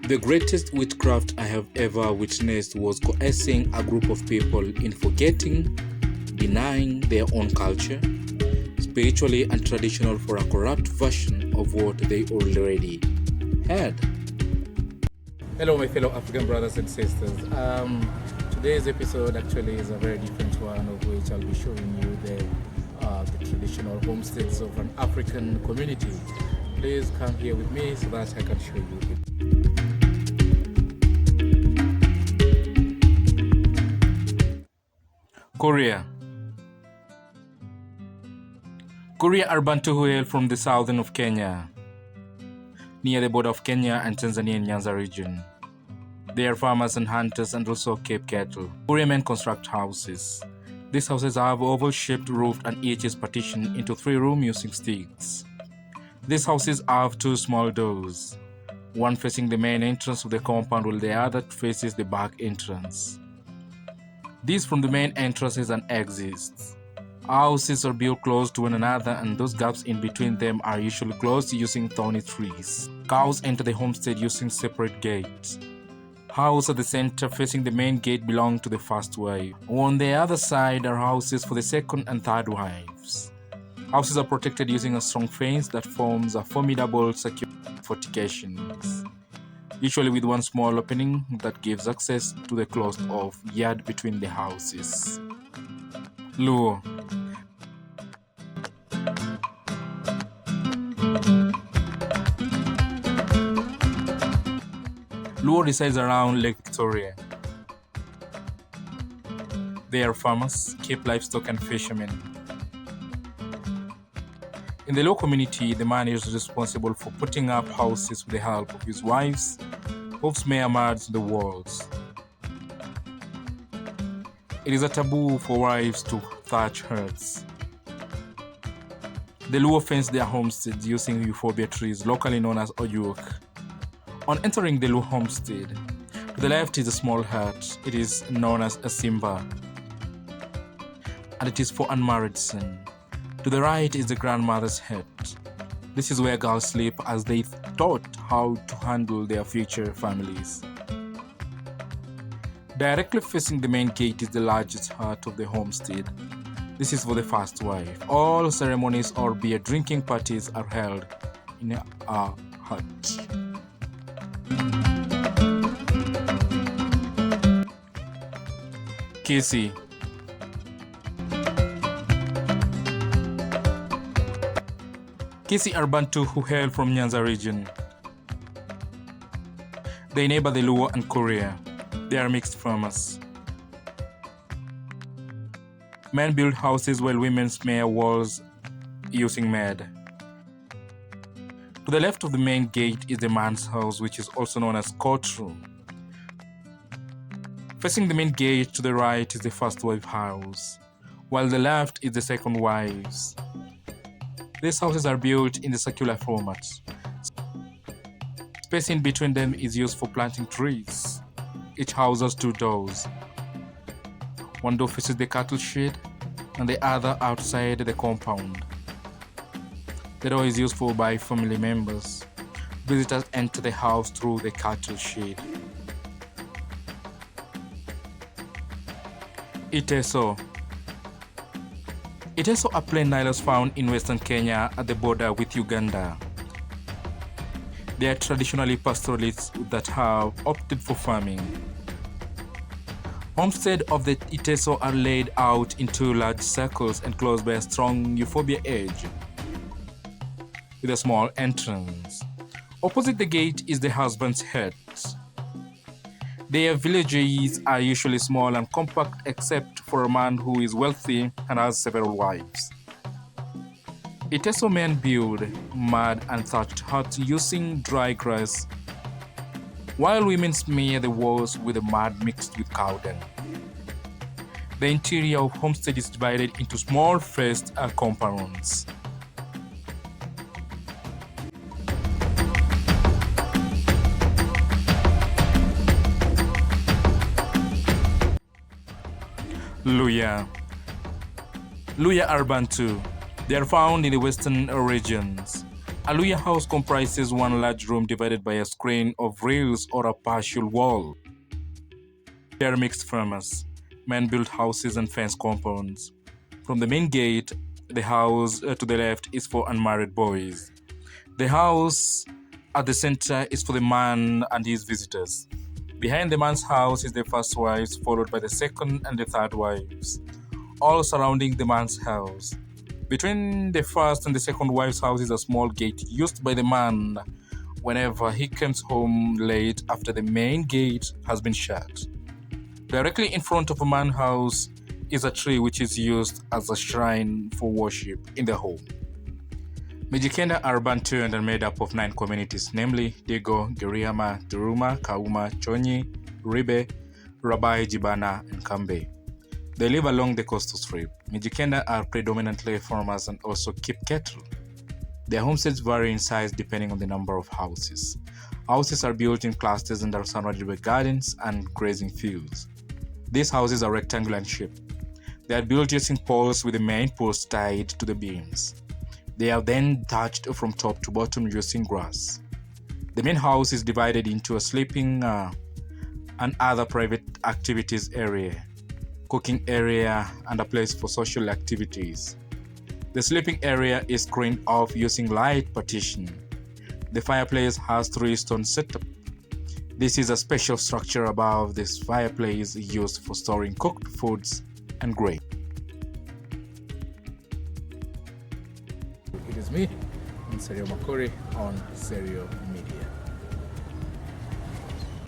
The greatest witchcraft I have ever witnessed was coercing a group of people in forgetting, denying their own culture, spiritually and traditional for a corrupt version of what they already had. Hello, my fellow African brothers and sisters. Today's episode actually is a very different one, of which I'll be showing you the traditional homesteads of an African community. Please come here with me so that I can show you it. Kuria. Kuria are Bantu who hail from the southern of Kenya, near the border of Kenya and Tanzania in Nyanza region. They are farmers and hunters and also keep cattle. Kuria men construct houses. These houses have oval-shaped roof and each is partitioned into 3 rooms using sticks. These houses have 2 small doors, one facing the main entrance of the compound while the other faces the back entrance. These from the main entrance is an exit. Houses are built close to one another and those gaps in between them are usually closed using thorny trees. Cows enter the homestead using separate gates. Houses at the center facing the main gate belong to the first wife. On the other side are houses for the second and third wives. Houses are protected using a strong fence that forms a formidable security fortifications, usually with one small opening that gives access to the closed-off yard between the houses. Luhya. Luhya resides around Lake Victoria. They are farmers, keep livestock and fishermen. In the Luhya community, the man is responsible for putting up houses with the help of his wives, who smear mud in the walls. It is a taboo for wives to thatch huts. The Luhya fence their homesteads using euphorbia trees, locally known as oyuk. On entering the Luhya homestead, to the left is a small hut. It is known as a simba, and it is for unmarried son. To the right is the grandmother's hut. This is where girls sleep as they taught how to handle their future families. Directly facing the main gate is the largest hut of the homestead. This is for the first wife. All ceremonies or beer drinking parties are held in a hut. Kissi. Kissi are Bantu who hail from Nyanza region. They neighbor the Luhya and Kuria. They are mixed farmers. Men build houses while women smear walls using mud. To the left of the main gate is the man's house, which is also known as courtroom. Facing the main gate to the right is the first wife house, while the left is the second wife's. These houses are built in the circular format. Space in between them is used for planting trees. Each house has 2 doors. One door faces the cattle shed and the other outside the compound. The door is used for by family members. Visitors enter the house through the cattle shed. Iteso. Iteso are plain nylos found in western Kenya at the border with Uganda. They are traditionally pastoralists that have opted for farming. Homesteads of the Iteso are laid out in 2 large circles enclosed by a strong euphorbia edge with a small entrance. Opposite the gate is the husband's hut. Their villages are usually small and compact except for a man who is wealthy and has several wives. Iteso men build mud and thatched huts using dry grass, while women smear the walls with the mud mixed with cow dung. The interior of homestead is divided into small faced compounds. Luhya. Luhya are Bantu. They are found in the western regions. A Luhya house comprises one large room divided by a screen of rails or a partial wall. There are mixed farmers, man-built houses and fence compounds. From the main gate, the house to the left is for unmarried boys. The house at the center is for the man and his visitors. Behind the man's house is the first wives, followed by the second and the third wives, all surrounding the man's house. Between the first and the second wife's house is a small gate used by the man whenever he comes home late after the main gate has been shut. Directly in front of a man's house is a tree which is used as a shrine for worship in the home. Mijikenda are Bantu and are made up of 9 communities, namely Digo, Giriama, Duruma, Kauma, Chonyi, Ribe, Rabai, Jibana, and Kambe. They live along the coastal strip. Mijikenda are predominantly farmers and also keep cattle. Their homesteads vary in size depending on the number of houses. Houses are built in clusters and are surrounded by gardens and grazing fields. These houses are rectangular in shape. They are built using poles with the main post tied to the beams. They are then thatched from top to bottom using grass. The main house is divided into a sleeping and other private activities area, cooking area, and a place for social activities. The sleeping area is screened off using light partition. The fireplace has 3 stone setup. This is a special structure above this fireplace used for storing cooked foods and grain. It is me, Serio Makuri on Serio Media.